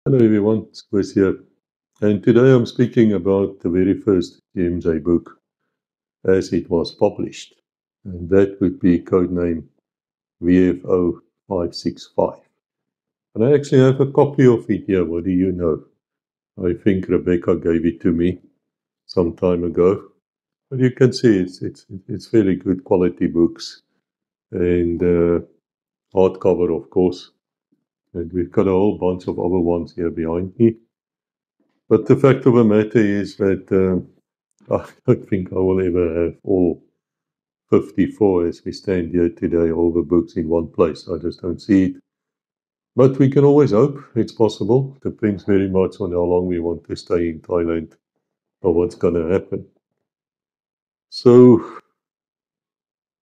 Hello everyone, it's Chris here. And today I'm speaking about the very first GMJ book as it was published. And that would be codename VFO 565. And I actually have a copy of it here. What do you know? I think Rebecca gave it to me some time ago. But you can see it's very good quality books and hardcover, of course. And we've got a whole bunch of other ones here behind me. But the fact of the matter is that I don't think I will ever have all 54 as we stand here today, all the books in one place. I just don't see it. But we can always hope it's possible. Depends very much on how long we want to stay in Thailand or what's going to happen. So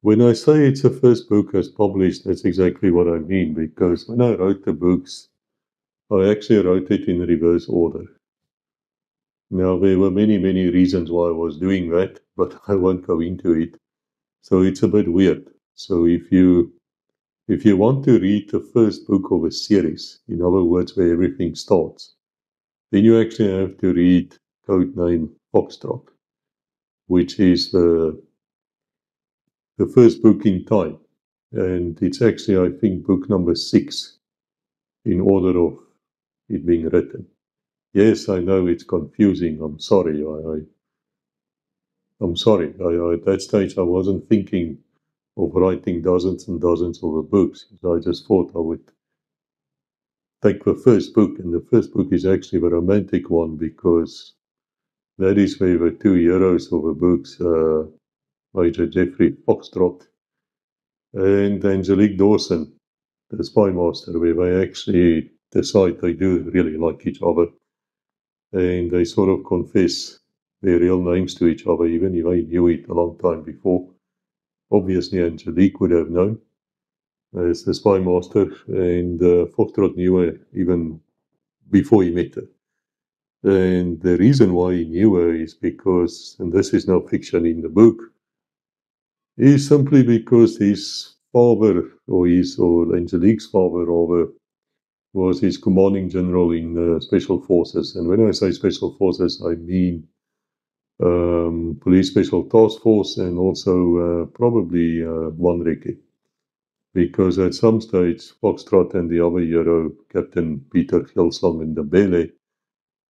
when I say it's the first book as published, that's exactly what I mean, because when I wrote the books, I actually wrote it in reverse order. Now, there were many, many reasons why I was doing that, but I won't go into it. So it's a bit weird. So if you want to read the first book of a series, in other words, where everything starts, then you actually have to read Codename Foxtrot, which is the first book in time. And it's actually, I think, book number 6 in order of it being written. Yes, I know it's confusing. I'm sorry. I'm sorry. At that stage, I wasn't thinking of writing dozens and dozens of books. So I just thought I would take the first book, and the first book is actually the romantic one because that is where the two heroes of the books, Major Jeffrey Foxtrot and Angelique Dawson, the spy master, where they actually decide they do really like each other, and they sort of confess their real names to each other, even if they knew it a long time before. Obviously, Angelique would have known as the spy master, and Foxtrot knew her even before he met her. And the reason why he knew her is because, and this is no fiction in the book, is simply because his father, or Angelique's father, rather, was his commanding general in special forces. And when I say special forces, I mean police special task force and also probably one recce. Because at some stage, Foxtrot and the other hero, Captain Peter Gilsong in the Bele,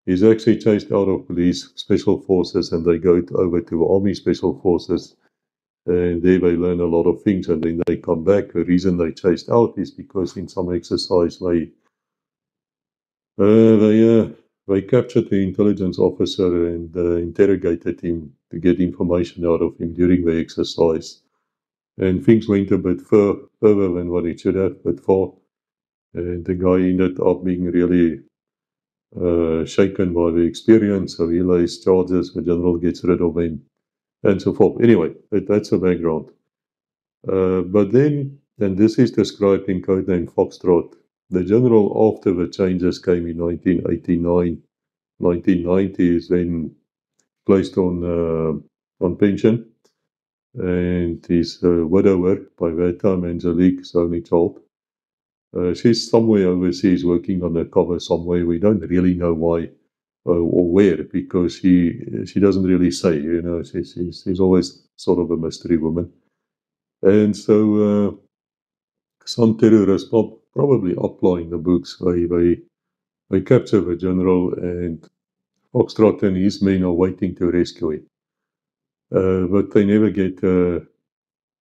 is actually chased out of police special forces, and they go over to Army special forces, and there they learn a lot of things, and then they come back. The reason they chased out is because in some exercise they captured the intelligence officer and interrogated him to get information out of him during the exercise, and things went a bit further than what it should have, but far, and the guy ended up being really shaken by the experience, so he lays charges, the general gets rid of him, and so forth. Anyway, that's the background. But then, and this is described in Codename Foxtrot, the general, after the changes came in 1989, 1990, is then placed on pension, and he's a widower by that time. Angelique's only child. She's somewhere overseas working on a cover somewhere. We don't really know why or where, because she doesn't really say. You know, she's always sort of a mystery woman. And so some terrorists probably applying the books. They capture the general, and Foxtrot and his men are waiting to rescue him. But they never get the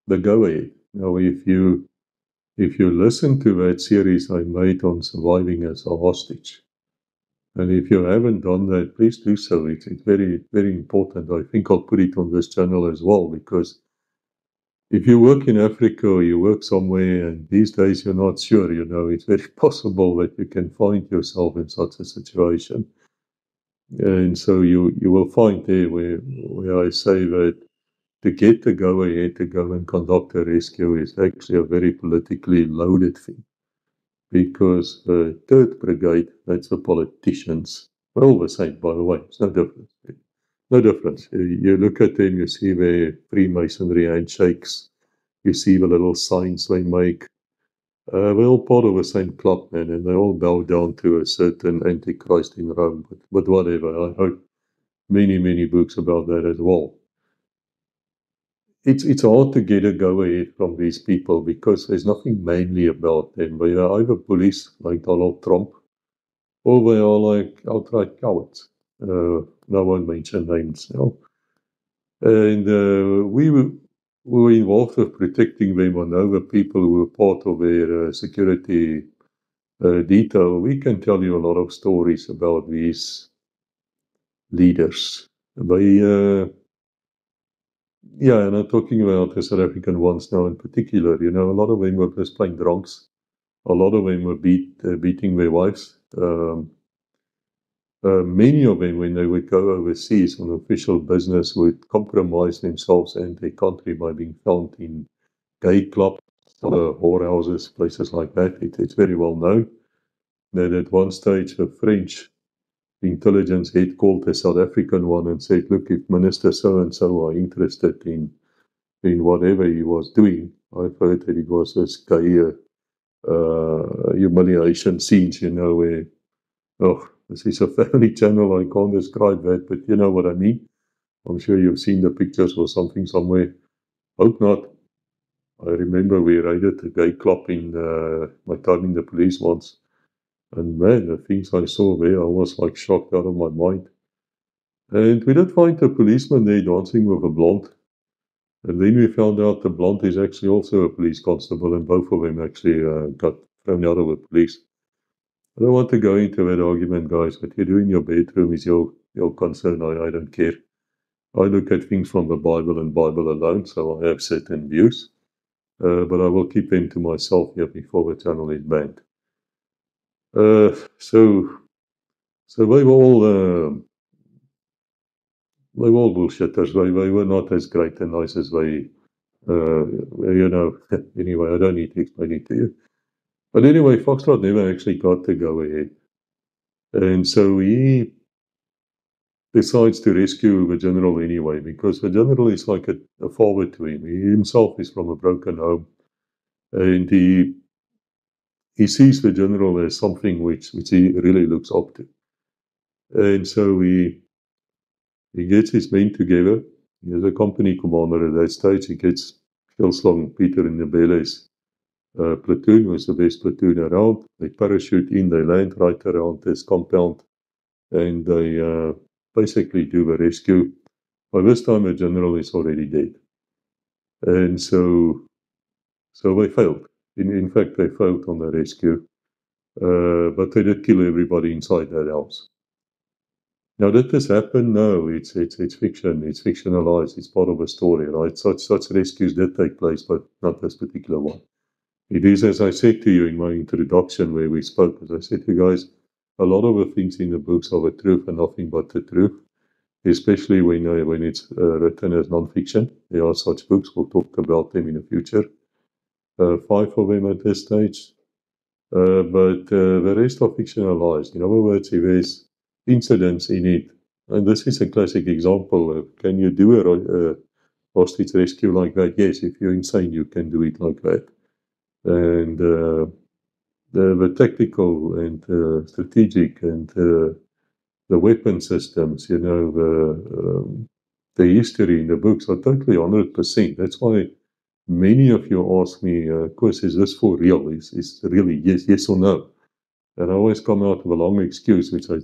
go-ahead. Now, if you listen to that series I made on surviving as a hostage, and if you haven't done that, please do so. It's very, very important. I think I'll put it on this channel as well, because if you work in Africa or you work somewhere and these days you're not sure, you know, it's very possible that you can find yourself in such a situation. And so you will find there where I say that to get the go-ahead to go and conduct a rescue is actually a very politically loaded thing. Because the 3rd Brigade, that's the politicians, we're all the same, by the way, it's no difference. No difference. You look at them, you see their Freemasonry handshakes, you see the little signs they make. We're all part of the same club, man, and they all bow down to a certain Antichrist in Rome. But whatever, I wrote many books about that as well. It's hard to get a go ahead from these people because there's nothing manly about them. They are either bullies like Donald Trump, or they are like outright cowards. No one mentioned names now. And we were involved with protecting them. I know the people who were part of their security detail. We can tell you a lot of stories about these leaders. Yeah, and I'm talking about the South African ones now in particular. You know, a lot of them were just plain drunks. A lot of them were beating their wives. Many of them, when they would go overseas on official business, would compromise themselves and their country by being found in gay clubs, whorehouses, places like that. It's very well known that at one stage the French intelligence head called the South African one and said, look, if Minister so-and-so are interested in whatever he was doing, I've heard that it was this gay humiliation scenes, you know, where, oh, this is a family channel, I can't describe that, but you know what I mean. I'm sure you've seen the pictures or something somewhere. Hope not. I remember we raided a gay club in my time in the police once. And man, the things I saw there, I was like shocked out of my mind. And we did find a policeman there dancing with a blonde. And then we found out the blonde is actually also a police constable, and both of them actually got thrown out of the police. I don't want to go into that argument, guys. What you do in your bedroom is your concern. I don't care. I look at things from the Bible and Bible alone, so I have certain views. But I will keep them to myself here before the channel is banned. So they were all bullshitters. They were not as great and nice as they, you know. Anyway, I don't need to explain it to you. But anyway, Foxtrot never actually got to go ahead. And so he decides to rescue the general anyway, because the general is like a father to him. He himself is from a broken home. And he sees the general as something which he really looks up to. And so he gets his men together. He has a company commander at that stage. He gets Skilslong, Peter Ndebele's platoon, was the best platoon around. They parachute in, they land right around this compound, and they basically do the rescue. By this time, the general is already dead. And so they failed. In fact, they failed on the rescue. But they did kill everybody inside that house. Now, did this happen? No, it's fiction. It's fictionalized. It's part of a story, right? Such rescues did take place, but not this particular one. It is, as I said to you in my introduction where we spoke, as I said to you guys, a lot of the things in the books are the truth and nothing but the truth, especially when it's written as non-fiction. There are such books. We'll talk about them in the future. 5 of them at this stage. But the rest are fictionalized. In other words, if there's incidents in it, and this is a classic example of, can you do a hostage rescue like that? Yes, if you're insane, you can do it like that. And the tactical and strategic and the weapon systems, you know, the history in the books are totally 100%. That's why many of you ask me, Koos, is this for real? Is really yes or no? And I always come out with a long excuse, which I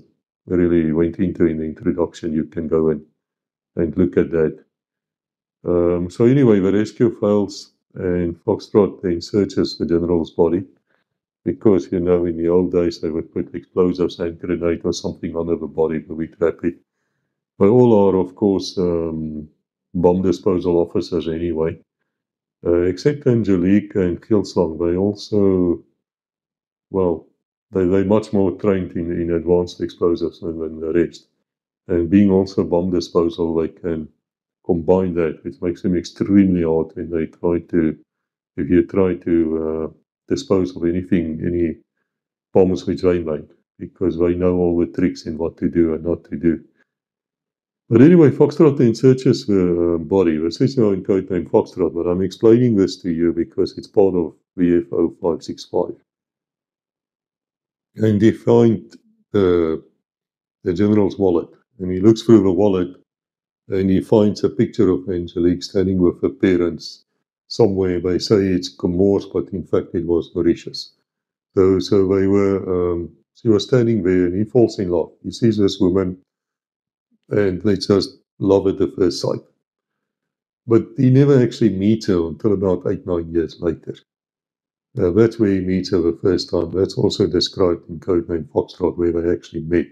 really went into in the introduction. You can go and look at that. So anyway, the rescue fails, and Foxtrot then searches the general's body, because, you know, in the old days they would put explosives and grenade or something under the body, but we trap it. They all are, of course, bomb disposal officers anyway. Except Angelique and Skilslong, they also, well, they're much more trained in advanced explosives than the rest. And being also bomb disposal, they can combine that, which makes them extremely hard when they try to, if you try to dispose of anything, any bombs which they make, because they know all the tricks in what to do and not to do. But anyway, Foxtrot then searches the body. This is now in code name Foxtrot, but I'm explaining this to you because it's part of VFO 565. And they find the general's wallet, and he looks through the wallet, and he finds a picture of Angelique standing with her parents somewhere. They say it's Comores, but in fact it was Mauritius. So they were, she was standing there, and he falls in love. He sees this woman, and they just love at the first sight. But he never actually meets her until about 8-9 years later. That's where he meets her the first time. That's also described in Codename Foxtrot, where they actually met,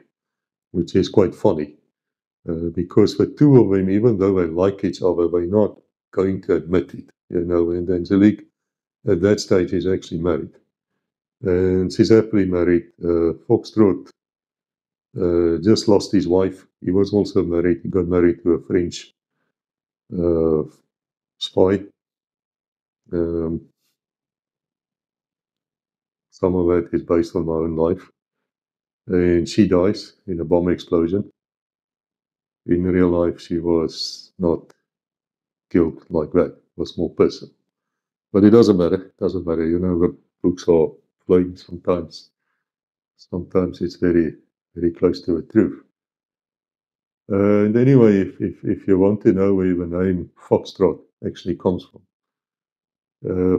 which is quite funny. Because the two of them, even though they like each other, they're not going to admit it, and Angelique at that stage is actually married. And she's happily married. Foxtrot just lost his wife. He was also married. He got married to a French spy. Some of that is based on my own life. And she dies in a bomb explosion. In real life, she was not killed like that. It was more personal. But it doesn't matter. It doesn't matter. The books are playing sometimes. Sometimes it's very, very close to the truth. And anyway, if you want to know where the name Foxtrot actually comes from,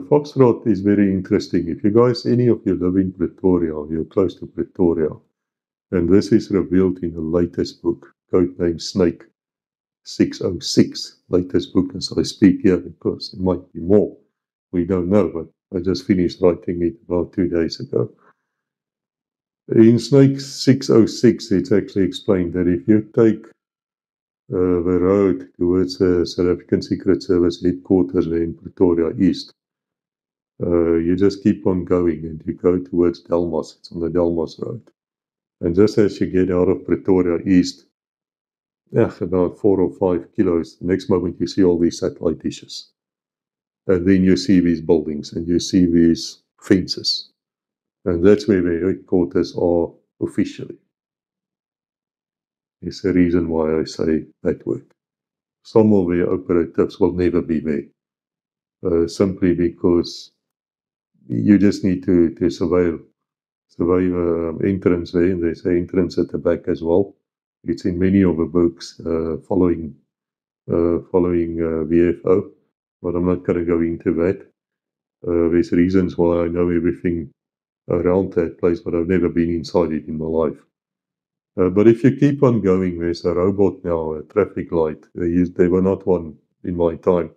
Foxtrot is very interesting. If you guys, any of you live in Pretoria, or you're close to Pretoria, and this is revealed in the latest book, codename Snake 606, latest book as I speak here, because there might be more. We don't know, but I just finished writing it about 2 days ago. In Snake 606, it's actually explained that if you take the road towards the South African Secret Service headquarters in Pretoria East, you just keep on going and you go towards Delmas. It's on the Delmas Road. And just as you get out of Pretoria East, about 4 or 5 kilos, the next moment you see all these satellite dishes. And then you see these buildings and you see these fences. And that's where the headquarters are officially. It's the reason why I say that word. Some of the operatives will never be there, simply because you just need to surveil the entrance there, and there's an entrance at the back as well. It's in many of the books following VFO, but I'm not going to go into that. There's reasons why I know everything around that place, but I've never been inside it in my life. But if you keep on going, there's a robot now, a traffic light. There were not one in my time.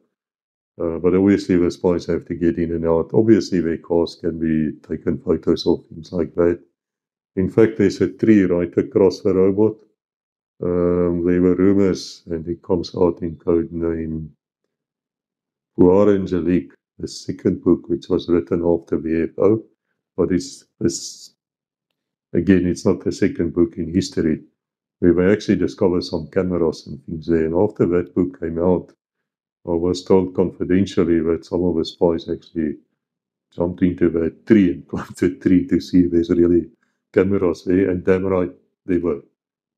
But obviously the spies have to get in and out. Obviously their cars can be taken photos of, things like that. In fact, there's a tree right across the robot. There were rumors, and it comes out in code name Pouvoir Angelique, the second book, which was written after VFO. But it's not the second book in history. We actually discovered some cameras and things there. And after that book came out, I was told confidentially that some of the spies actually jumped into that tree and climbed the tree to see if there's really cameras there. And damn right, they were.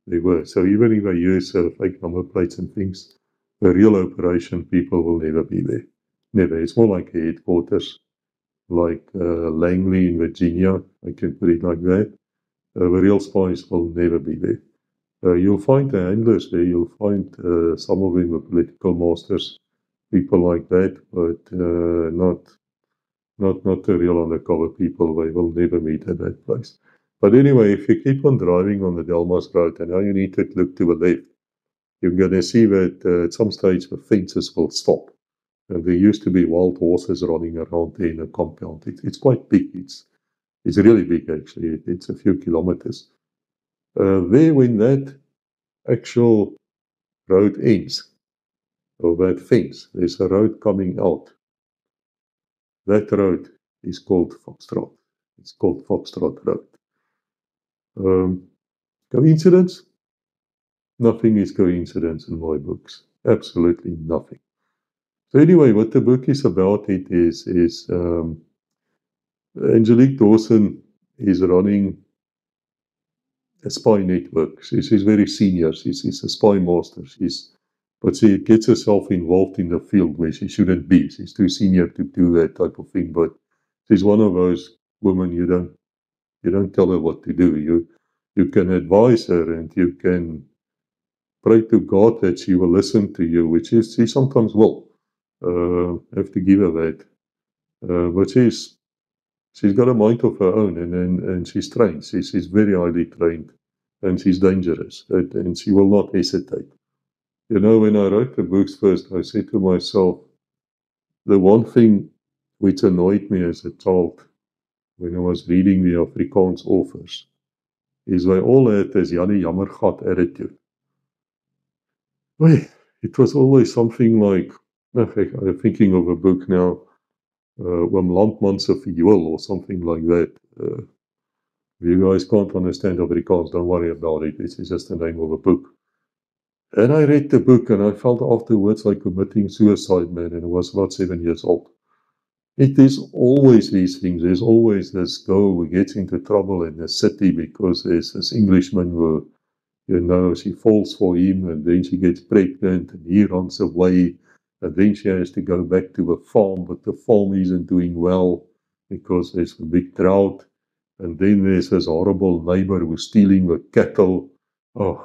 They were. So even if they use fake number plates and things, the real operation people will never be there. Never. It's more like a headquarters, like Langley in Virginia. I can put it like that. The real spies will never be there. You'll find the handlers there. You'll find some of them are political masters, people like that, but not the real undercover people. They will never meet at that place. But anyway, if you keep on driving on the Delmas Road, and now you need to look to the left, you're going to see that at some stage the fences will stop. And there used to be wild horses running around there in a compound. It's quite big. It's really big, actually. It's a few kilometers. There, when that actual road ends, or that fence, there's a road coming out. That road is called Foxtrot. It's called Foxtrot Road. Coincidence? Nothing is coincidence in my books. Absolutely nothing. So anyway, what the book is about, it is Angelique Dawson is running a spy network. She's very senior. She's a spy master. But she gets herself involved in the field where she shouldn't be. She's too senior to do that type of thing. But she's one of those women you don't tell her what to do. You can advise her and you can pray to God that she will listen to you, which is she sometimes will. Have to give her that. But she's got a mind of her own, and she's trained. She's very highly trained, and she's dangerous, and she will not hesitate. You know, when I wrote the books first, I said to myself, the one thing which annoyed me as a child when I was reading the Afrikaans authors is they all had this Jannie Jammergat attitude. Wait, it was always something like, I'm thinking of a book now, Oom Landman se Viool or something like that. If you guys can't understand Afrikaans, don't worry about it. This is just the name of a book. And I read the book and I felt afterwards like committing suicide, man, and I was about 7 years old. It is always these things. There's always this girl who gets into trouble in the city because there's this Englishman who, you know, she falls for him and then she gets pregnant and he runs away and then she has to go back to the farm, but the farm isn't doing well because there's a big drought. And then there's this horrible neighbor who's stealing the cattle. Oh.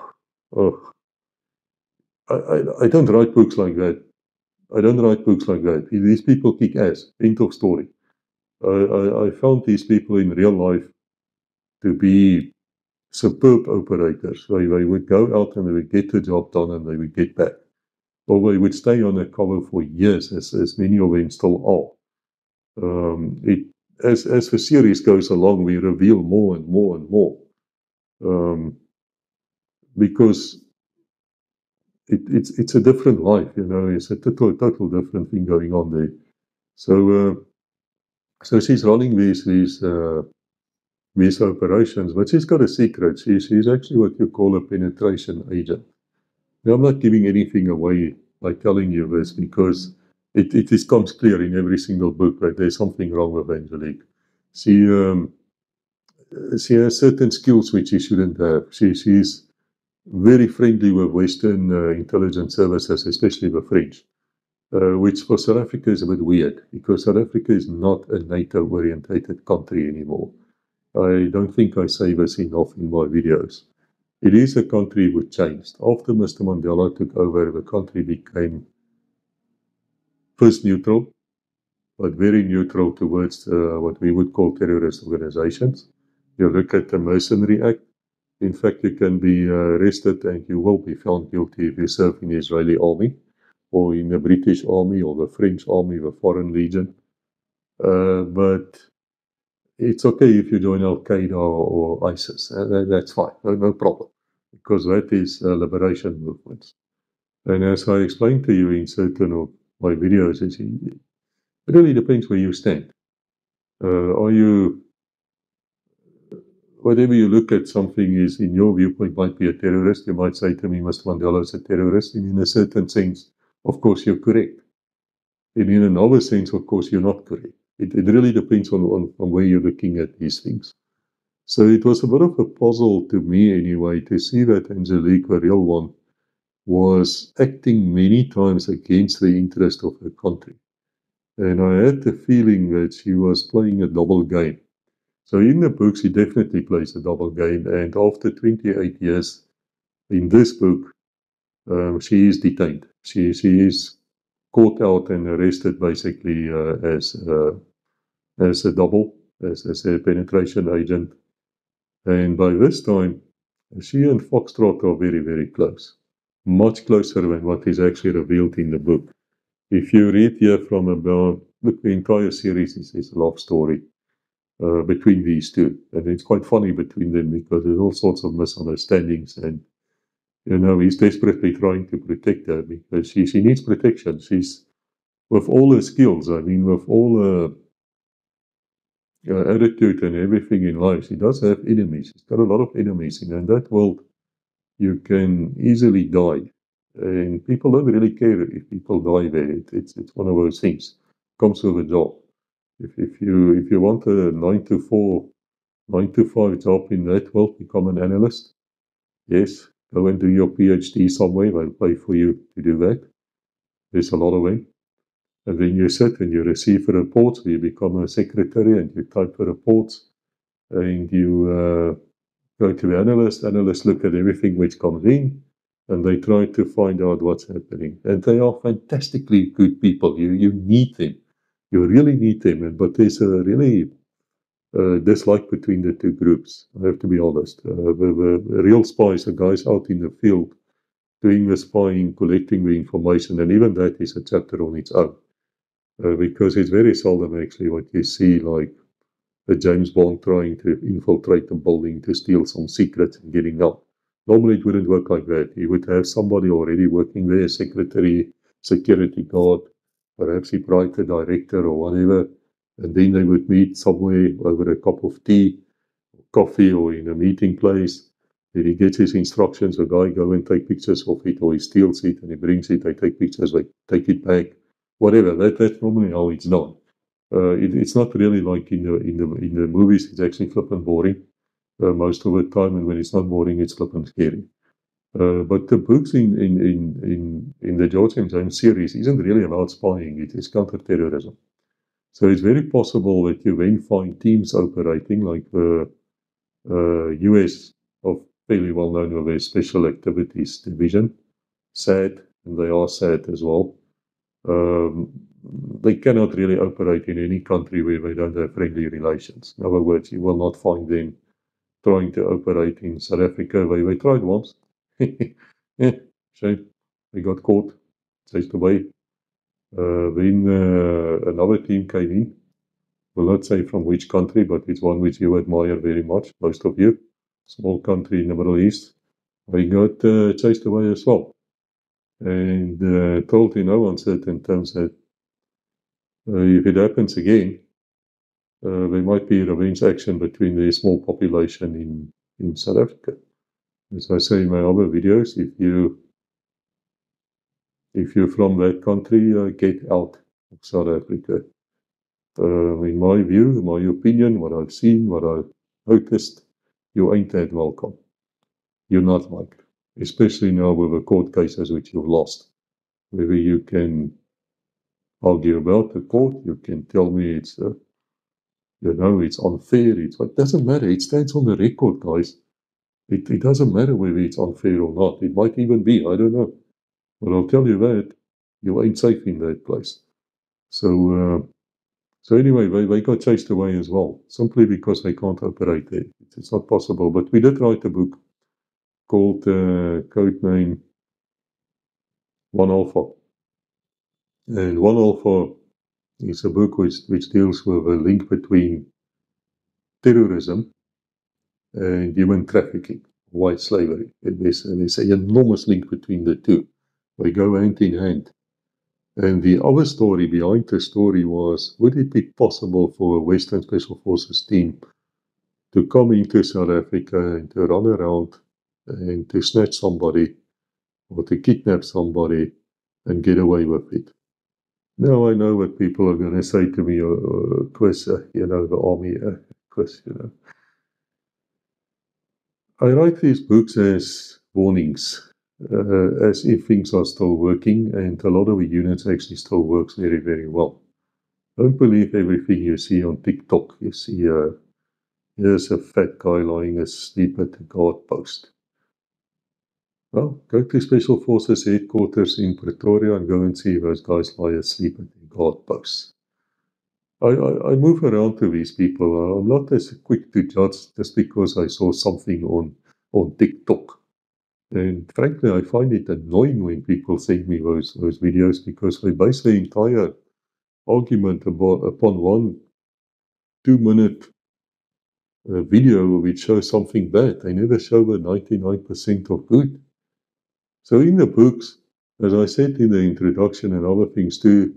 I don't write books like that. I don't write books like that. These people kick ass. End of story. I found these people in real life to be superb operators. They would go out and they would get the job done and they would get back. Or they would stay on the cover for years, as many of them still are. As the series goes along, we reveal more and more and more. Because it's a different life, you know. It's a total different thing going on there. So she's running these operations, but she's got a secret. She's actually what you call a penetration agent. Now, I'm not giving anything away by telling you this because it comes clear in every single book that there's something wrong with Angelique. She has certain skills which she shouldn't have. She's very friendly with Western intelligence services, especially the French, which for South Africa is a bit weird because South Africa is not a NATO-orientated country anymore. I don't think I say this enough in my videos. It is a country which changed. After Mr. Mandela took over, the country became first neutral, but very neutral towards what we would call terrorist organizations. You look at the Mercenary Act. In fact, you can be arrested and you will be found guilty if you serve in the Israeli army or in the British army or the French army, the Foreign Legion. But it's okay if you join Al-Qaeda or ISIS. That's fine, no problem, because that is liberation movements. And as I explained to you in certain of my videos, it really depends where you stand. Are you... Whatever you look at something is, in your viewpoint, might be a terrorist. You might say to me, Mr. Mandela is a terrorist. And in a certain sense, of course, you're correct. And in another sense, of course, you're not correct. It really depends on where you're looking at these things. So it was a bit of a puzzle to me anyway, to see that Angelique, the real one, was acting many times against the interest of her country. And I had the feeling that she was playing a double game. So in the book, she definitely plays a double game. And after 28 years in this book, she is detained. She is caught out and arrested basically as a double, as a penetration agent. And by this time, she and Foxtrot are very, very close. Much closer than what is actually revealed in the book. If you read here from about, look, the entire series is a love story. Between these two. And it's quite funny between them because there's all sorts of misunderstandings and, you know, he's desperately trying to protect her because she needs protection. She's, with all her skills, I mean, with all her attitude and everything in life, she does have enemies. She's got a lot of enemies. And in that world, you can easily die. And people don't really care if people die there. It's one of those things. Comes with a job. If you want a 9 to 4 9 to 5 job in that world, become an analyst. Yes, go and do your PhD somewhere. They'll pay for you to do that. There's a lot of them. And then you sit and you receive reports. You become a secretary and you type the reports. And you go to the analyst. Analysts look at everything which comes in. And they try to find out what's happening. And they are fantastically good people. You need them. You really need them. But there's a really dislike between the two groups. I have to be honest. The real spies are guys out in the field doing the spying, collecting the information, and even that is a chapter on its own. Because it's very seldom actually what you see, like a James Bond trying to infiltrate a building to steal some secrets and getting out. Normally it wouldn't work like that. You would have somebody already working there, secretary, security guard, perhaps he write the director or whatever, and then they would meet somewhere over a cup of tea, coffee, or in a meeting place. Then he gets his instructions, the guy go and take pictures of it, or he steals it and he brings it, they take pictures, they take it back, whatever. That's normally how it's done. It's not really like in the movies. It's actually flippant boring most of the time, and when it's not boring, it's flippant scary. But the books in the George M. James series isn't really about spying. It is counterterrorism. So it's very possible that you then find teams operating, like the US of fairly well known with their Special Activities Division, SAD, and they are SAD as well. They cannot really operate in any country where they don't have friendly relations. In other words, you will not find them trying to operate in South Africa. They tried once. Yeah, shame. They got caught, chased away. Then another team came in. Will not say from which country, but it's one which you admire very much, most of you. Small country in the Middle East. They got chased away as well. And told in no uncertain terms that if it happens again, there might be revenge action between the small population in South Africa. As I say in my other videos, if you're from that country, get out of South Africa. In my view, my opinion, what I've seen, what I've noticed, you ain't that welcome. You're not liked, especially now with the court cases which you've lost. Whether you can argue about the court, you can tell me it's unfair. It doesn't matter. It stands on the record, guys. It doesn't matter whether it's unfair or not. It might even be. I don't know. But I'll tell you that you ain't safe in that place. So anyway, they got chased away as well, simply because they can't operate there. It's not possible. But we did write a book called Codename 1 Alpha. And 1 Alpha is a book which deals with a link between terrorism and human trafficking, white slavery. There's an enormous link between the two. They go hand in hand. And the other story behind the story was, would it be possible for a Western Special Forces team to come into South Africa and to run around and to snatch somebody or to kidnap somebody and get away with it? Now I know what people are going to say to me, Chris, the army, Chris, I write these books as warnings, as if things are still working, and a lot of the units actually still works very, very well. Don't believe everything you see on TikTok. You see, here's a fat guy lying asleep at the guard post. Well, go to Special Forces headquarters in Pretoria and go and see those guys lie asleep at the guard posts. I move around to these people. I'm not as quick to judge just because I saw something on TikTok. And frankly, I find it annoying when people send me those videos because they base their entire argument upon 1 2-minute video which shows something bad. They never show the 99% of good. So in the books, as I said in the introduction and other things too,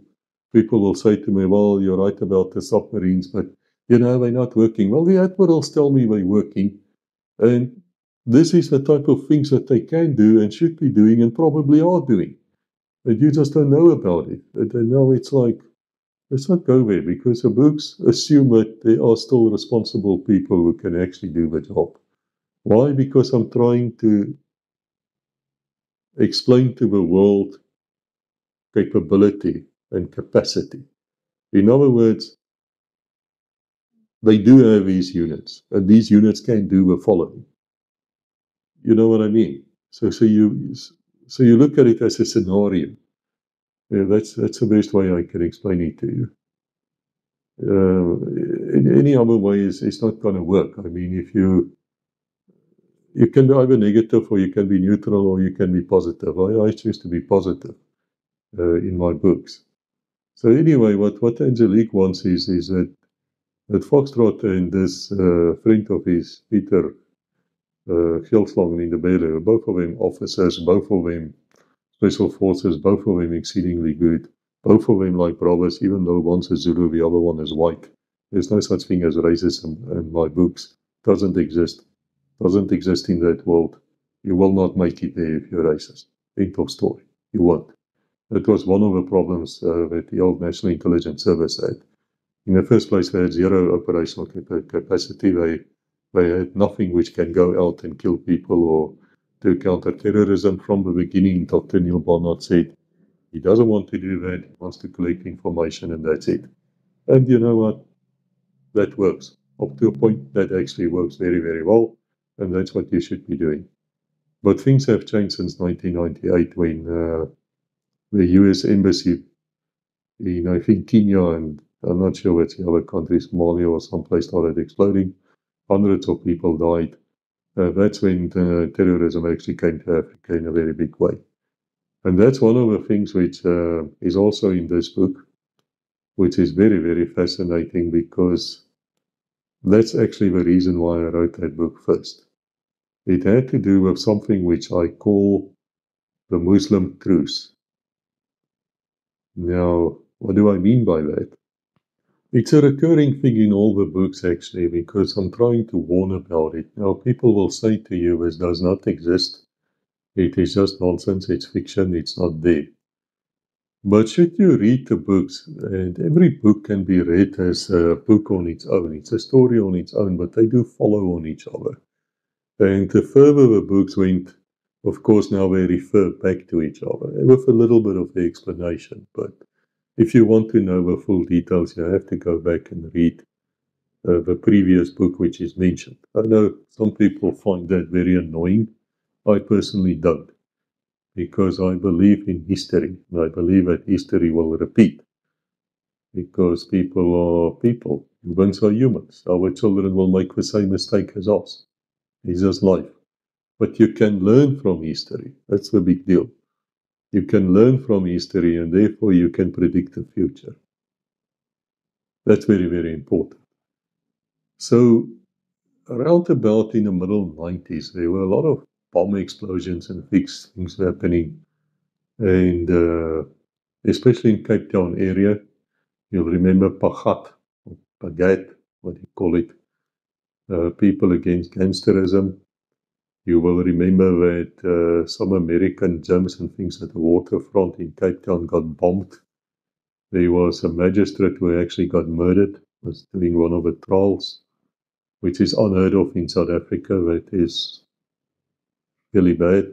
people will say to me, well, you're right about the submarines, but, they're not working. Well, the admirals tell me they're working. And this is the type of things that they can do and should be doing and probably are doing. But you just don't know about it. And now it's like, Let's not go there, because the books assume that there are still responsible people who can actually do the job. Why? Because I'm trying to explain to the world capability and capacity. In other words, they do have these units, and these units can do the following. You know what I mean? So you look at it as a scenario. Yeah, that's the best way I can explain it to you. In any other way, it's not going to work. I mean, if you can be either negative, or you can be neutral, or you can be positive. I choose to be positive in my books. So anyway, what Angelique wants is that Foxtrot and this friend of his, Peter Gilslang in the Bele, both of them officers, both of them special forces, both of them exceedingly good. Both of them like brothers, even though one's a Zulu, the other one is white. There's no such thing as racism in my books. Doesn't exist. Doesn't exist in that world. You will not make it there if you're racist. End of story. You won't. That was one of the problems that the old National Intelligence Service had. In the first place, they had zero operational capacity. They had nothing which can go out and kill people or do counter-terrorism. From the beginning, Dr. Neil Barnard said he doesn't want to do that. He wants to collect information, and that's it. And you know what? That works. Up to a point, that actually works very, very well, and that's what you should be doing. But things have changed since 1998 when the US Embassy in, I think, Kenya, and I'm not sure which other countries, Somalia or someplace, started exploding. Hundreds of people died. That's when terrorism actually came to Africa in a very big way. And that's one of the things which is also in this book, which is very, very fascinating, because that's actually the reason why I wrote that book first. It had to do with something which I call the Muslim truce. Now, what do I mean by that? It's a recurring thing in all the books, actually, because I'm trying to warn about it. Now, people will say to you, this does not exist. It is just nonsense. It's fiction. It's not there. But should you read the books, and every book can be read as a book on its own. It's a story on its own, but they do follow on each other. And the further the books went, of course, now they refer back to each other with a little bit of the explanation. But if you want to know the full details, you have to go back and read the previous book which is mentioned. I know some people find that very annoying. I personally don't, because I believe in history, and I believe that history will repeat, because people are people. Humans are humans. Our children will make the same mistake as us. It's just life. But you can learn from history. That's the big deal. You can learn from history, and therefore you can predict the future. That's very, very important. So around about in the middle 90s, there were a lot of bomb explosions and things happening. And especially in Cape Town area, you'll remember Pagat, or Pagat, what you call it, people against gangsterism. You will remember that some American gyms and things at the waterfront in Cape Town got bombed. There was a magistrate who actually got murdered, was doing one of the trials, which is unheard of in South Africa. That is really bad.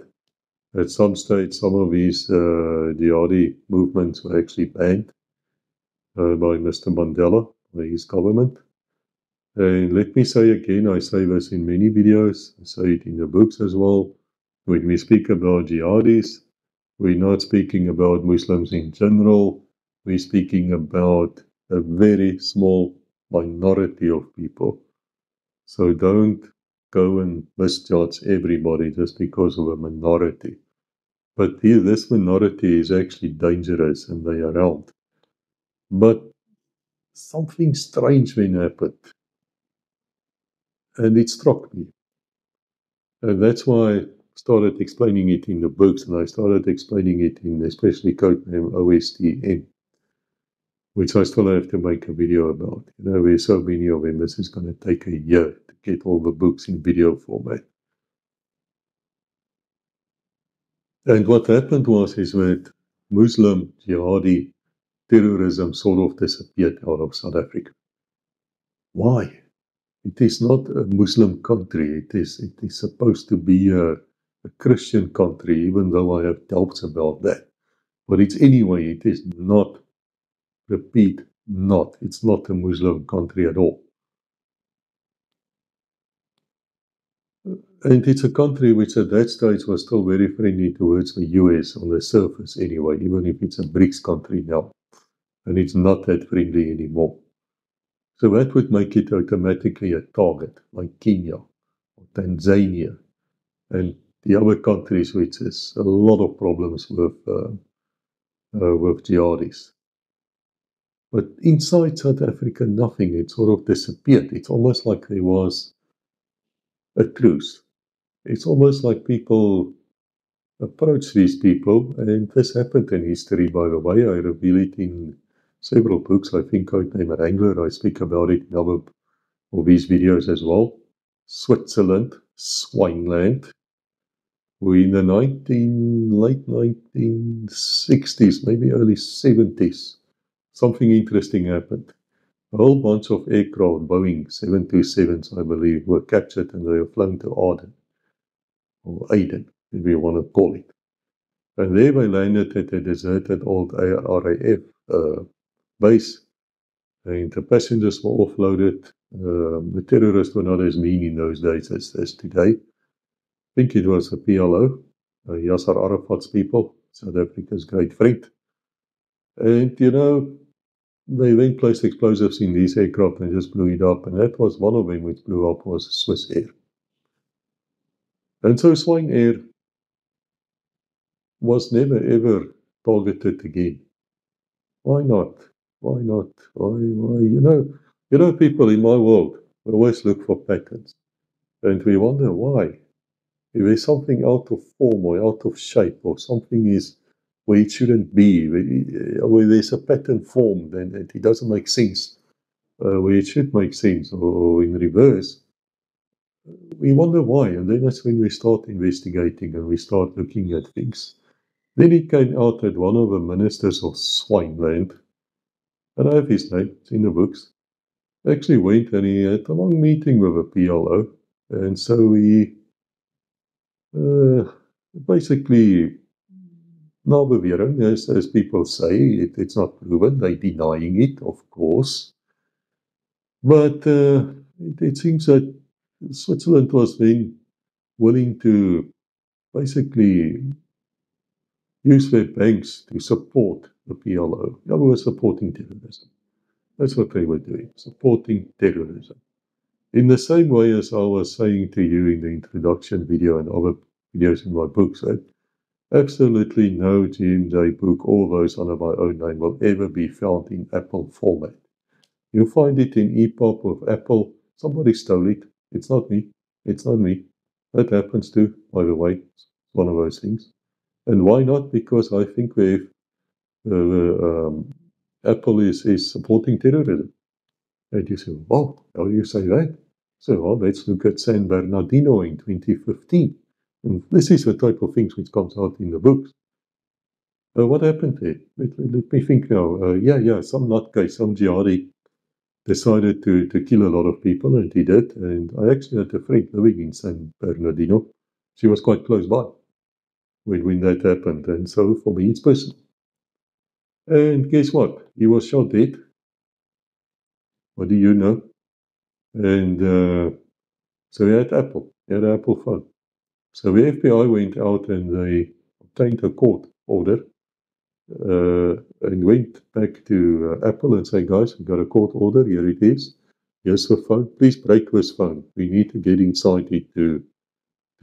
At some stage, some of these jihadi movements were actually banned by Mr. Mandela, by his government. And let me say again, I say this in many videos, I say it in the books as well. When we speak about jihadis, we're not speaking about Muslims in general. We're speaking about a very small minority of people. So don't go and misjudge everybody just because of a minority. But here, this minority is actually dangerous, and they are around. But something strange then happened, and it struck me. And that's why I started explaining it in the books, and I started explaining it in especially Codename OSTN, which I still have to make a video about. You know, there's so many of them, this is going to take a year to get all the books in video format. And what happened is that Muslim jihadi terrorism sort of disappeared out of South Africa. Why? It is not a Muslim country. It is supposed to be a Christian country, even though I have doubts about that. But it's anyway, it is not, repeat, not. It's not a Muslim country at all. And it's a country which at that stage was still very friendly towards the US on the surface anyway, even if it's a BRICS country now. And it's not that friendly anymore. So that would make it automatically a target, like Kenya or Tanzania and the other countries which has a lot of problems with jihadis. But inside South Africa, nothing. It sort of disappeared. It's almost like there was a truce. It's almost like people approach these people, and this happened in history, by the way. I reveal it in several books. I think Codename Wrangler, I speak about it in other of these videos as well. Switzerland, Swineland, we in the late 1960s, maybe early 70s, something interesting happened. A whole bunch of aircraft, Boeing 727s, I believe, were captured and they were flown to Aden, or Aden, if you want to call it. And there they landed at a deserted old RAF base, and the passengers were offloaded. The terrorists were not as mean in those days as today. I think it was the PLO, Yasser Arafat's people, South Africa's great friend. And, they then placed explosives in these aircraft and just blew it up. And that was one of them which blew up was Swiss Air. And so Swine Air was never ever targeted again. Why not? Why not? Why? People in my world always look for patterns. And we wonder why. If there's something out of form or out of shape or something is where it shouldn't be, where there's a pattern formed and it doesn't make sense, where it should make sense, or in reverse, we wonder why. And then that's when we start investigating and we start looking at things. Then it came out that one of the ministers of Swineland, and I have his name, it's in the books, actually went and he had a long meeting with a PLO. And so he basically, nabewering, as people say, it's not proven, they're denying it, of course. But it seems that Switzerland was then willing to basically use their banks to support the PLO. They were supporting terrorism. That's what they were doing, supporting terrorism. In the same way as I was saying to you in the introduction video and other videos in my books, that absolutely no GMJ book, all those under my own name, will ever be found in Apple format. You'll find it in EPUB with Apple. Somebody stole it. It's not me. It's not me. That happens too, by the way. It's one of those things. And why not? Because I think Apple is supporting terrorism. And you say, wow, how do you say that? So, well, let's look at San Bernardino in 2015. And this is the type of things which comes out in the books. What happened there? Let me think now. Some nutcase, some jihadi decided to kill a lot of people, and he did. And I actually had a friend living in San Bernardino. She was quite close by when that happened. And so for me, it's personal. And guess what? He was shot dead. What do you know? And so he had Apple. He had an Apple phone. So the FBI went out and they obtained a court order and went back to Apple and said, guys, we got a court order. Here it is. Here's the phone. Please break this phone. We need to get inside it to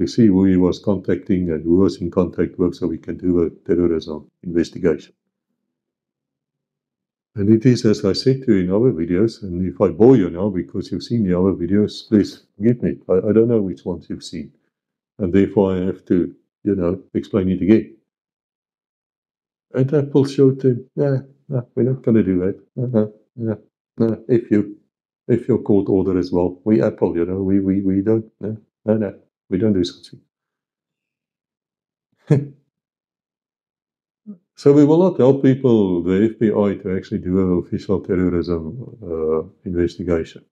see who he was contacting and who was in contact with so we can do a terrorism investigation. And it is, as I said to you in other videos, and if I bore you now because you've seen the other videos, please forgive me. I don't know which ones you've seen. And therefore I have to, explain it again. And Apple showed them, no, we're not going to do that. No, if your court order as well. We Apple, we don't, no, we don't do such things. So we will not help people, the FBI, to actually do an official terrorism investigation.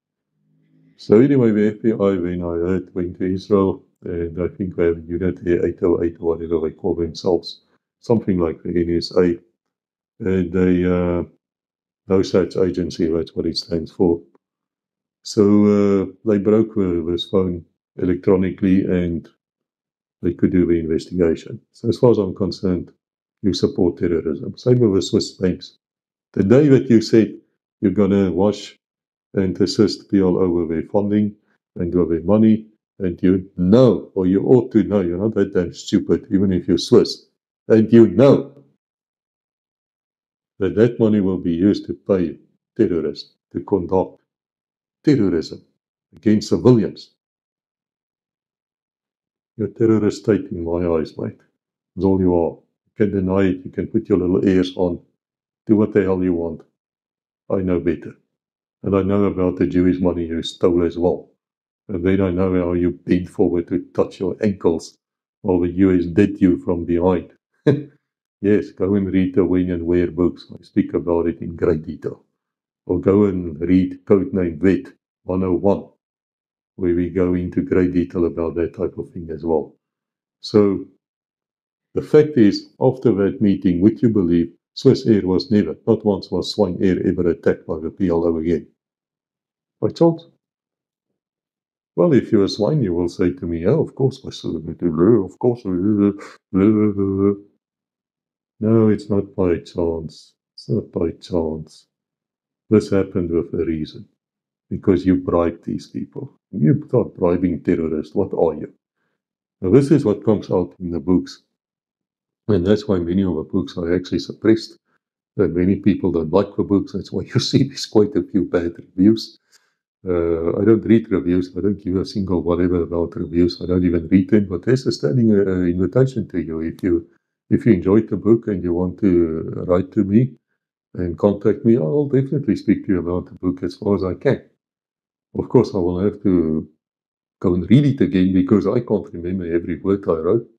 So anyway, the FBI, when I heard, went to Israel, and I think they have a unit here, 808 or whatever they call themselves, something like the NSA, and they, no such agency, that's what it stands for. So they broke this phone electronically, and they could do the investigation. So as far as I'm concerned, you support terrorism. Same with the Swiss banks. The day that you said you're going to wash and assist PLO with their funding and with their money, and you know, or you ought to know, you're not that damn stupid, even if you're Swiss, and you know that that money will be used to pay terrorists to conduct terrorism against civilians. You're a terrorist state in my eyes, mate. That's all you are. You can deny it, you can put your little ears on, do what the hell you want. I know better. And I know about the Jewish money you stole as well. And then I know how you bent forward to touch your ankles while the US did you from behind. Yes, go and read the When and Where books. I speak about it in great detail. Or go and read Codename Vet 101, where we go into great detail about that type of thing as well. So the fact is, after that meeting, would you believe, Swiss Air was never, not once was Swine Air ever attacked by the PLO again. By chance? Well, if you're a swine, you will say to me, oh, of course, of course. No, it's not by chance. It's not by chance. This happened with a reason. Because you bribed these people. You're not bribing terrorists. What are you? Now, this is what comes out in the books. And that's why many of the books are actually suppressed. And many people don't like the books. That's why you see there's quite a few bad reviews. I don't read reviews. I don't give a single whatever about reviews. I don't even read them. But there's a standing invitation to you. If you enjoyed the book and you want to write to me and contact me, I'll definitely speak to you about the book as far as I can. Of course, I will have to go and read it again because I can't remember every word I wrote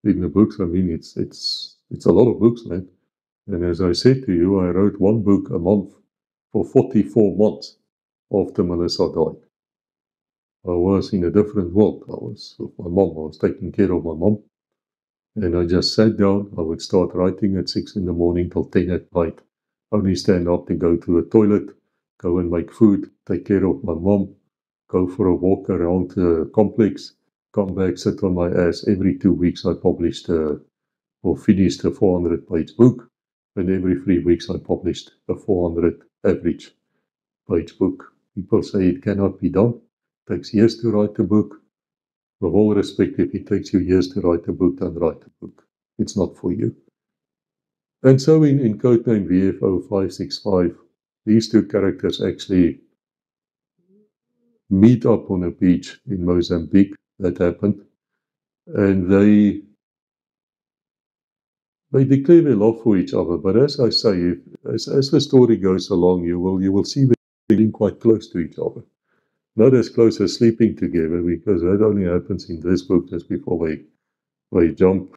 in the books. I mean, it's a lot of books, man. And as I said to you, I wrote one book a month for 44 months after Melissa died. I was in a different world. I was with my mom. I was taking care of my mom. And I just sat down. I would start writing at 6 in the morning till 10 at night. Only stand up to go to the toilet, go and make food, take care of my mom, go for a walk around the complex, come back, sit on my ass. Every 2 weeks I published or finished a 400-page book. And every 3 weeks I published a 400 average page book. People say it cannot be done. It takes years to write a book. With all respect, if it takes you years to write a book, don't write a book. It's not for you. And so in Codename VFO565, these two characters actually meet up on a beach in Mozambique. That happened. And they declare their love for each other. But as I say, as the story goes along, you will see them being quite close to each other. Not as close as sleeping together, because that only happens in this book just before they jump.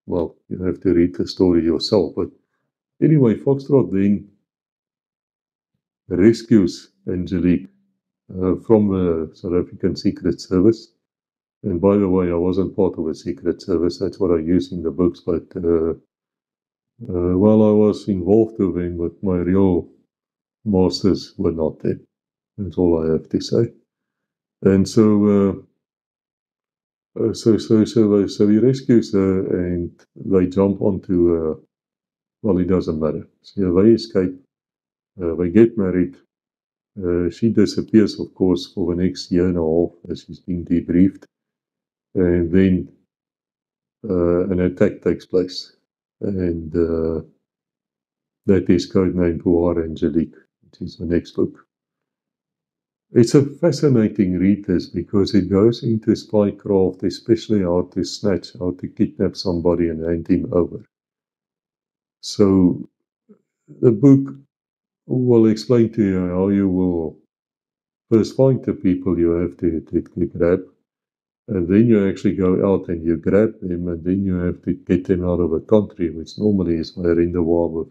Well, you have to read the story yourself. But anyway, Foxtrot then rescues Angelique from the South African Secret Service. And by the way, I wasn't part of the Secret Service. That's what I use in the books. But while I was involved with them, but my real masters were not there. That's all I have to say. And so he rescues her, and they jump onto. Well, it doesn't matter. So they escape. They get married. She disappears, of course, for the next year and a half as she's being debriefed. And then an attack takes place. And that is codenamed War Angelique, which is the next book. It's a fascinating read, this, because it goes into spycraft, especially how to snatch, how to kidnap somebody and hand him over. So the book will explain to you how you will first find the people you have to grab. And then you actually go out and you grab them, and then you have to get them out of a country, which normally is where in the war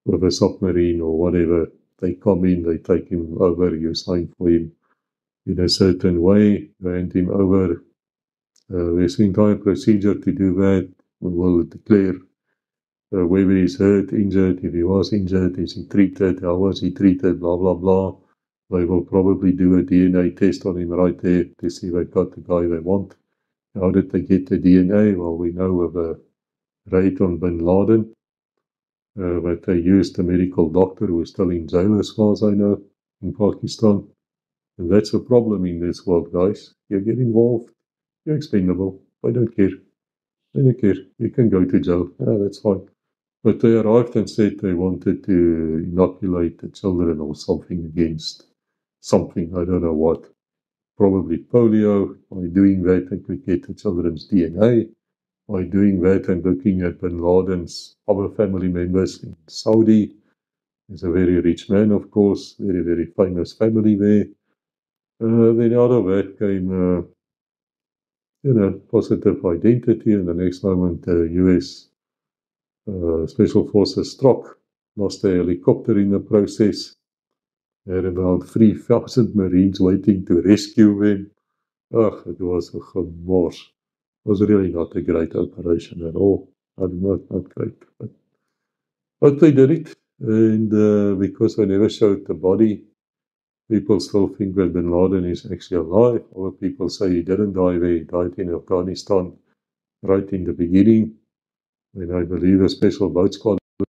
with a submarine or whatever. They come in, they take him over, you sign for him in a certain way, you hand him over. There's an entire procedure to do that. We will declare whether he's hurt, injured, if he was injured, is he treated, how was he treated, blah, blah, blah. They will probably do a DNA test on him right there to see if they got the guy they want. How did they get the DNA? Well, we know of a raid on bin Laden, but they used a medical doctor who is still in jail, as far as I know, in Pakistan. And that's a problem in this world, guys. You get involved, you're expendable. I don't care. I don't care. You can go to jail. Yeah, that's fine. But they arrived and said they wanted to inoculate the children or something against something, I don't know what. Probably polio. By doing that, they could get the children's DNA. By doing that and looking at bin Laden's other family members in Saudi, he's a very rich man, of course, very, very famous family there. Then out of that came, positive identity, and the next moment the US Special Forces struck, lost a helicopter in the process. They had about 3,000 Marines waiting to rescue them. It was a gemors. It was really not a great operation at all. Not great. But they did it. And because they never showed the body, people still think that bin Laden is actually alive. Other people say he didn't die there. He died in Afghanistan right in the beginning. When I believe a special boat squad of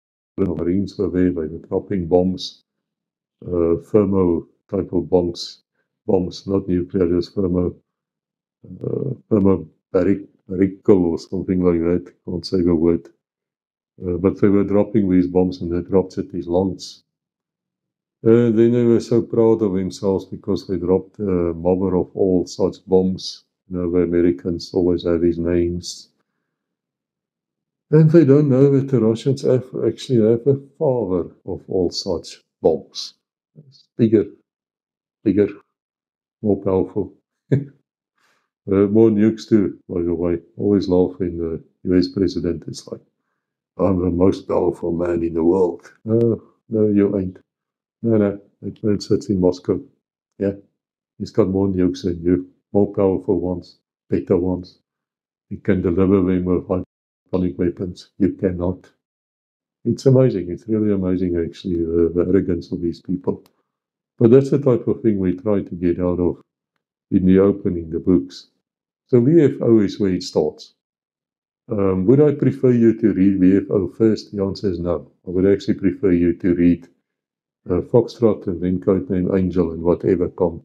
Marines were there. They were dropping bombs, thermo type of bombs, not nuclear, just thermobarical or something like that. Can't say the word. But they were dropping these bombs and they dropped at his lungs. Then they were so proud of themselves because they dropped a mother of all such bombs. The Americans always have these names. And they don't know that the Russians actually have a father of all such bombs. It's bigger, more powerful. More nukes too, by the way. Always laugh when the US president is like, I'm the most powerful man in the world. No, you ain't. No, that man sits in Moscow. Yeah, he's got more nukes than you, more powerful ones, better ones. He can deliver them with atomic weapons. You cannot. It's amazing. It's really amazing, actually, the arrogance of these people. But that's the type of thing we try to get out of in the open in the books. So VFO is where it starts. Would I prefer you to read VFO first? The answer is no. I would actually prefer you to read Foxtrot and then Codename Angel and whatever come.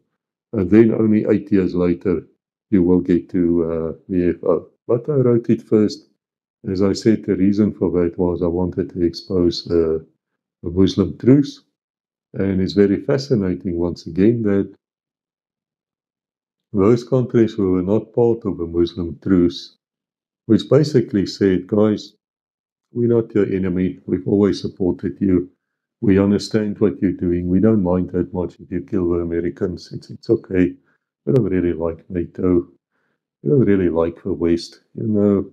And then only 8 years later, you will get to VFO. But I wrote it first. As I said, the reason for that was I wanted to expose the Muslim truth. And it's very fascinating, once again, that those countries who were not part of the Muslim truce, which basically said, guys, we're not your enemy. We've always supported you. We understand what you're doing. We don't mind that much if you kill the Americans. It's okay. We don't really like NATO. We don't really like the West, but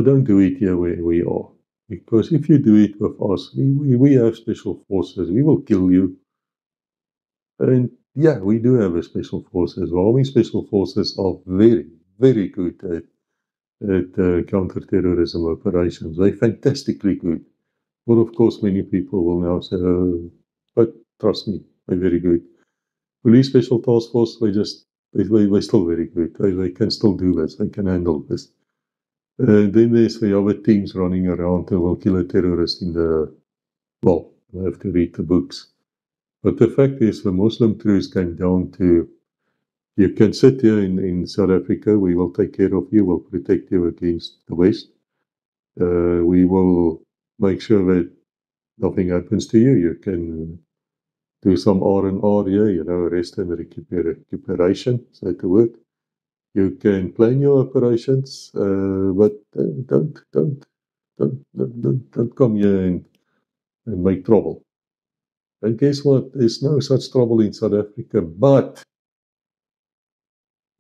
don't do it here where we are. Because if you do it with us, we have special forces. We will kill you. And yeah, we do have a special forces. The Army Special Forces are very, very good at counter-terrorism operations. They're fantastically good. Well, of course, many people will now say, but trust me, they're very good. Police Special Task Force, they're still very good. They can still do this. They can handle this. Then there's the other teams running around who will kill a terrorist well, I have to read the books. But the fact is, the Muslim truce came down to, you can sit here in South Africa, we will take care of you, we'll protect you against the West. We will make sure that nothing happens to you. You can do some R&R here, rest and recuperation, is that the word? You can plan your operations, but don't come here and make trouble. And guess what? There's no such trouble in South Africa, but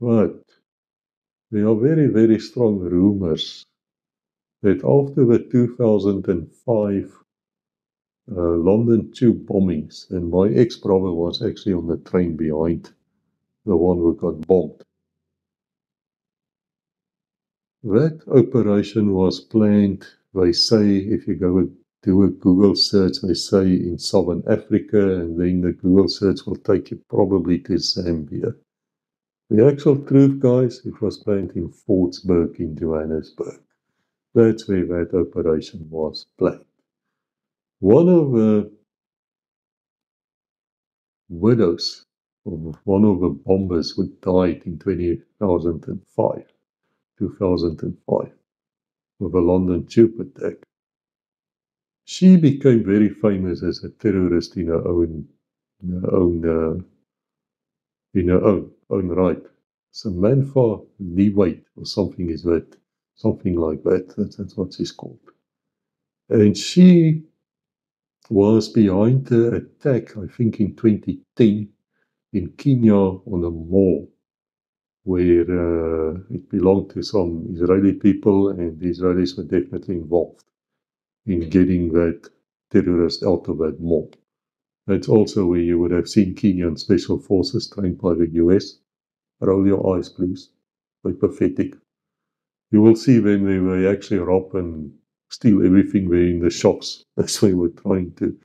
But there are very, very strong rumors that after the 2005 London tube bombings, and my ex-brother was actually on the train behind the one who got bombed. That operation was planned, they say, if you go and do a Google search, they say in Southern Africa, and then the Google search will take you probably to Zambia. The actual truth, guys, it was planned in Fortsburg in Johannesburg. That's where that operation was planned. One of the widows of one of the bombers who died in 2005 with the London tube attack. She became very famous as a terrorist in her own right. Samantha Leavitt or something is that, something like that. That's what she's called. And she was behind the attack, I think in 2010, in Kenya on a mall where it belonged to some Israeli people, and the Israelis were definitely involved in getting that terrorist out of that mall. That's also where you would have seen Kenyan special forces trained by the US. Roll your eyes, please. They're pathetic. You will see them, they were actually rob and steal everything there in the shops. That's why we're trying to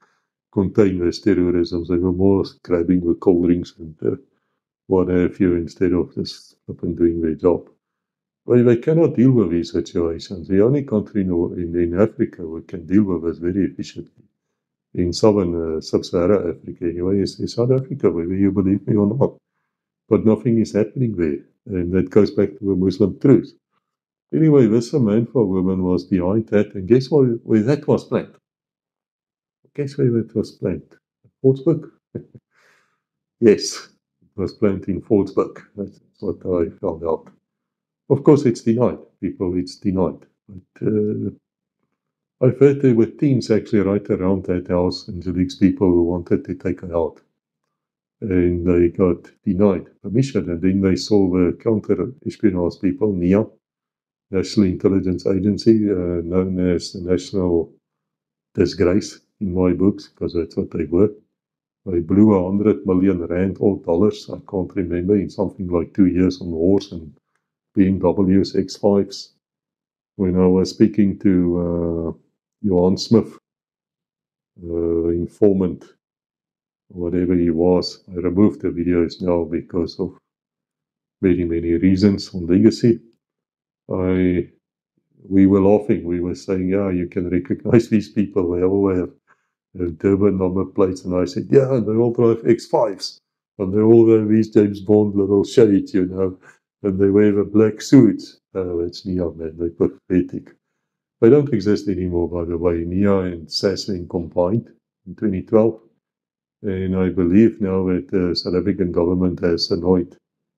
contain this terrorism. They were more grabbing the cold drinks and what have you instead of just up and doing their job. Well, they cannot deal with these situations. The only country in Africa who can deal with this very efficiently in southern sub-Saharan Africa anyway is South Africa, whether you believe me or not. But nothing is happening there. And that goes back to the Muslim truth. Anyway, this Samantha woman was behind that, and guess where that was planned? Guess where that was planned? Fortsburg? Yes, it was planned in Fortsburg. That's what I found out. Of course, it's denied. People, it's denied. But I've heard there were teams actually right around that house, Angelique's people who wanted to take her out. And they got denied permission. And then they saw the counter-espionage people, NIA, National Intelligence Agency, known as the National Disgrace in my books, because that's what they were. They blew R100 million or dollars, I can't remember, in something like 2 years on wars and BMWs, X5s. When I was speaking to Johan Smith, informant, whatever he was, I removed the videos now because of many, many reasons on legacy. We were laughing. We were saying, yeah, you can recognize these people. They all have Durban number plates. And I said, yeah, they all drive X5s. And they all wear these James Bond little shades, you know. And they wear the black suits. Oh, that's Nia, man. They're pathetic. They don't exist anymore, by the way. Nia and Sasling combined in 2012. And I believe now that the South African government has annoyed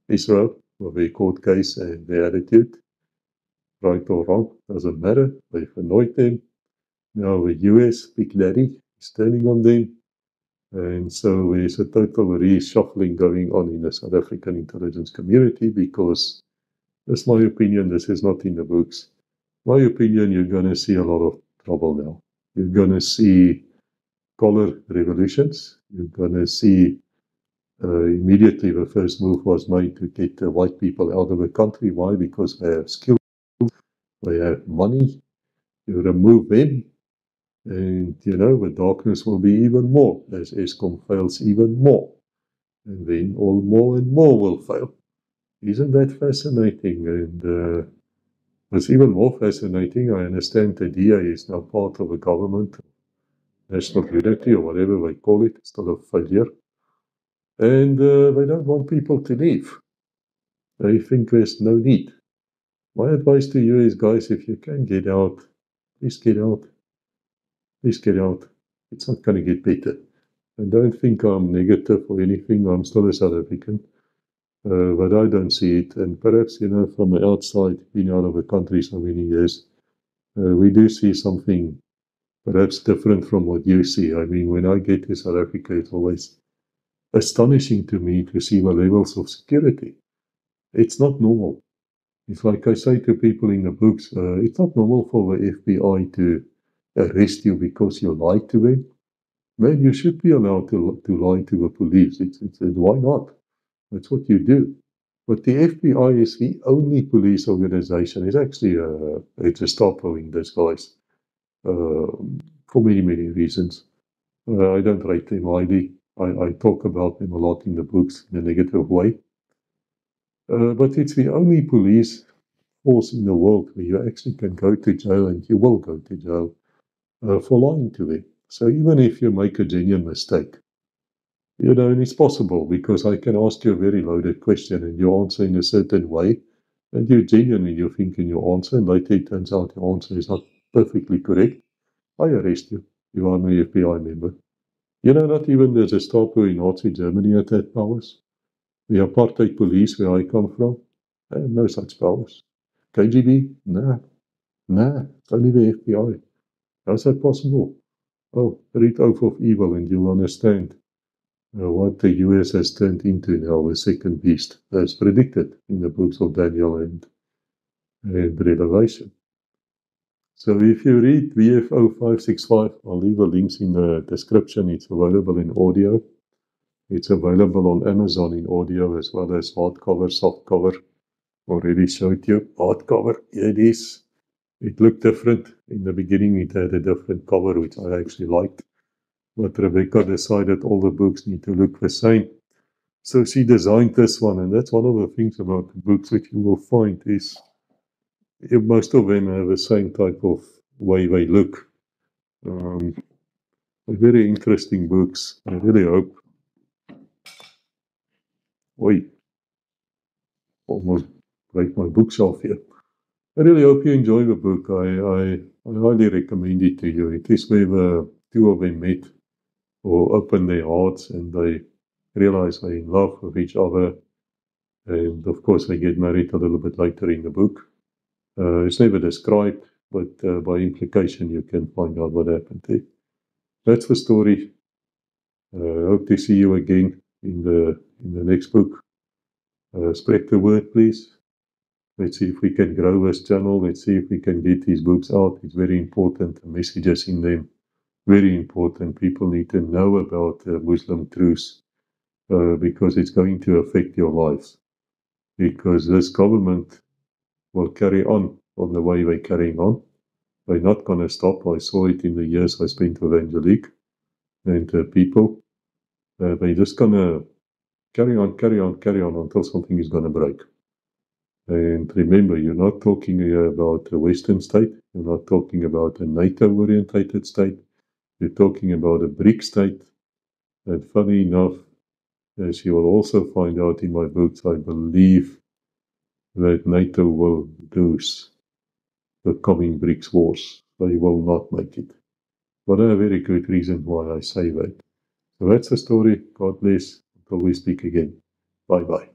Israel with their court case and their attitude. Right or wrong, doesn't matter. They've annoyed them. Now the US, Big Daddy, is turning on them. And so there's a total reshuffling going on in the South African intelligence community because, that's my opinion, this is not in the books. My opinion, you're going to see a lot of trouble now. You're going to see color revolutions. You're going to see immediately the first move was made to get the white people out of the country. Why? Because they have skills, they have money. You remove them, and the darkness will be even more as Eskom fails even more. And then all more and more will fail. Isn't that fascinating? And what's even more fascinating, I understand the DA is now part of a government, national unity or whatever they call it, still a failure. And they don't want people to leave. They think there's no need. My advice to you is, guys, if you can get out, please get out. Please get out. It's not going to get better. And don't think I'm negative or anything. I'm still a South African. But I don't see it. And perhaps, from the outside, being out of the country so many years, we do see something perhaps different from what you see. I mean, when I get to South Africa, it's always astonishing to me to see the levels of security. It's not normal. It's like I say to people in the books, it's not normal for the FBI to arrest you because you lied to them. Man, you should be allowed to lie to the police. Why not? That's what you do. But the FBI is the only police organization. It's actually a Gestapo in disguise uh, for many, many reasons. I don't rate them highly. I talk about them a lot in the books in a negative way. But it's the only police force in the world where you actually can go to jail and you will go to jail for lying to them. So even if you make a genuine mistake, and it's possible because I can ask you a very loaded question and you answer in a certain way, and you genuinely you think in your answer, and later it turns out your answer is not perfectly correct. I arrest you. You are an FBI member. Not even the Gestapo in Nazi Germany had that powers. The apartheid police where I come from, no such powers. KGB, nah, only the FBI. How's that possible? Oh, read Oath of Evil and you'll understand what the US has turned into now, a second beast, as predicted in the books of Daniel and Revelation. So if you read VFO 565, I'll leave the links in the description. It's available in audio. It's available on Amazon in audio as well as hardcover, softcover. Already showed you hardcover. Here it is. It looked different. In the beginning, it had a different cover, which I actually liked. But Rebecca decided all the books need to look the same. So she designed this one, and that's one of the things about the books which you will find is most of them have the same type of way they look. Um, Very interesting books. I really hope. Wait, almost break my bookshelf here. I really hope you enjoy the book. I highly recommend it to you. It is where the two of them met or open their hearts and they realize they're in love with each other. And of course, they get married a little bit later in the book. It's never described, but by implication, you can find out what happened there. That's the story. Hope to see you again in the next book. Spread the word, please. Let's see if we can grow this channel. Let's see if we can get these books out. It's very important. The messages in them, very important. People need to know about Muslim truths because it's going to affect your lives. Because this government will carry on the way they're carrying on. They're not going to stop. I saw it in the years I spent with Angelique and people. They're just going to carry on until something is going to break. And remember, you're not talking about a Western state. You're not talking about a NATO-orientated state. You're talking about a BRIC state. And funny enough, as you will also find out in my books, I believe that NATO will lose the coming BRICS wars. They will not make it. But a very good reason why I say that. So that's the story. God bless. Until we speak again. Bye-bye.